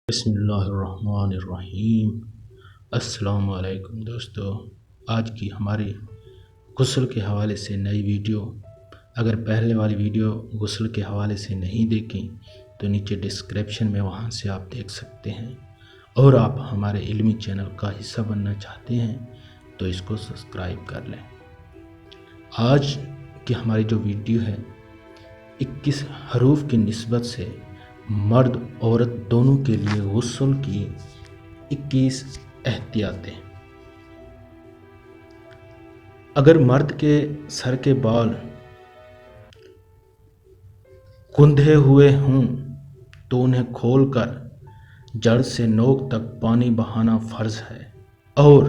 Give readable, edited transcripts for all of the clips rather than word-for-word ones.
بسم اللہ الرحمن الرحیم۔ السلام علیکم دوستو، آج کی ہماری غسل کے حوالے سے نئی ویڈیو، اگر پہلے والی ویڈیو غسل کے حوالے سے نہیں دیکھیں تو نیچے ڈسکرپشن میں وہاں سے آپ دیکھ سکتے ہیں، اور آپ ہمارے علمی چینل کا حصہ بننا چاہتے ہیں تو اس کو سبسکرائب کر لیں۔ آج کی ہماری جو ویڈیو ہے 21 حروف کی نسبت سے مرد عورت دونوں کے لیے غسل کی 21 احتیاطیں۔ اگر مرد کے سر کے بال گندھے ہوئے ہوں تو انہیں کھول کر جڑ سے نوک تک پانی بہانا فرض ہے، اور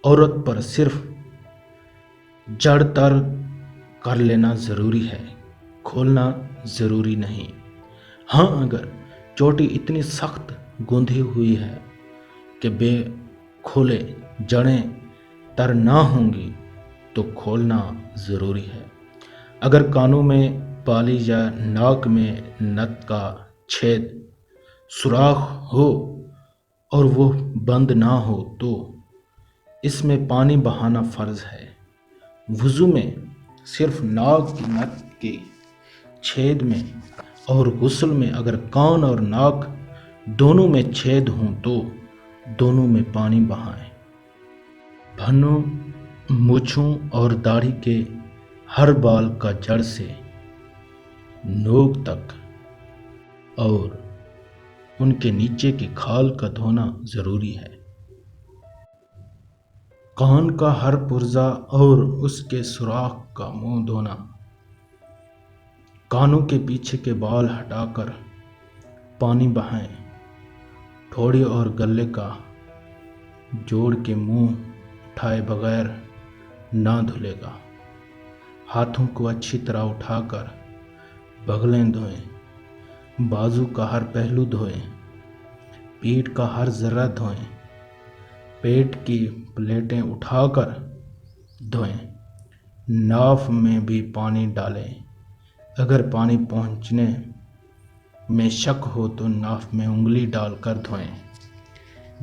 عورت پر صرف جڑ تر کر لینا ضروری ہے، کھولنا ضروری نہیں۔ ہاں، اگر چوٹی اتنی سخت گندھی ہوئی ہے کہ بے کھولے جڑیں تر نہ ہوں گی تو کھولنا ضروری ہے۔ اگر کانوں میں بالی یا ناک میں نت کا چھید سوراخ ہو اور وہ بند نہ ہو تو اس میں پانی بہانا فرض ہے۔ وضو میں صرف ناک کی نت کے چھید میں، اور غسل میں اگر کان اور ناک دونوں میں چھید ہوں تو دونوں میں پانی بہائیں۔ بھنوں، مونچھوں اور داڑھی کے ہر بال کا جڑ سے نوک تک اور ان کے نیچے کے کھال کا دھونا ضروری ہے۔ کان کا ہر پرزہ اور اس کے سوراخ کا منہ دھونا۔ کانوں کے پیچھے کے بال ہٹا کر پانی بہائیں۔ ٹھوڑی اور گلے کا جوڑ کے منہ اٹھائے بغیر نہ دھلے گا۔ ہاتھوں کو اچھی طرح اٹھا کر بغلیں دھوئیں۔ بازو کا ہر پہلو دھوئیں۔ پیٹھ کا ہر ذرہ دھوئیں۔ پیٹ کی پلیٹیں اٹھا کر دھوئیں۔ ناف میں بھی پانی ڈالیں۔ اگر پانی پہنچنے میں شک ہو تو ناف میں انگلی ڈال کر دھوئیں۔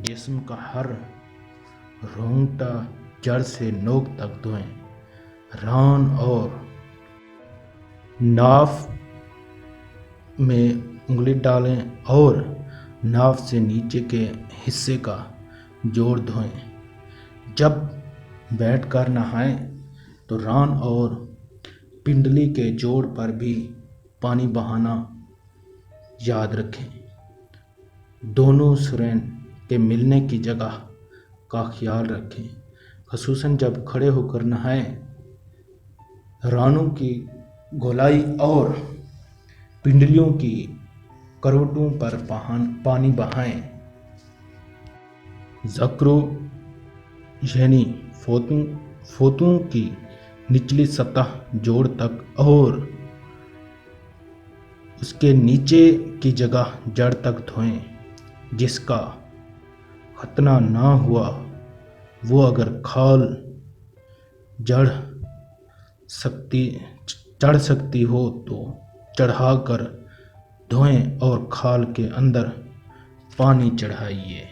جسم کا ہر رونگٹا جڑ سے نوک تک دھوئیں۔ ران اور ناف میں انگلی ڈالیں اور ناف سے نیچے کے حصے کا جوڑ دھوئیں۔ جب بیٹھ کر نہائیں تو ران اور پنڈلی کے جوڑ پر بھی پانی بہانا یاد رکھیں۔ دونوں سرین کے ملنے کی جگہ کا خیال رکھیں، خصوصاً جب کھڑے ہو کر نہائیں۔ رانوں کی گولائی اور پنڈلیوں کی کروٹوں پر پانی بہائیں۔ ذکروں یعنی فوتوں کی نچلی سطح جوڑ تک اور اس کے نیچے کی جگہ جڑ تک دھوئیں۔ جس کا ختنہ نہ ہوا وہ اگر کھال چڑھ سکتی ہو تو چڑھا کر دھوئیں اور کھال کے اندر پانی چڑھائیے۔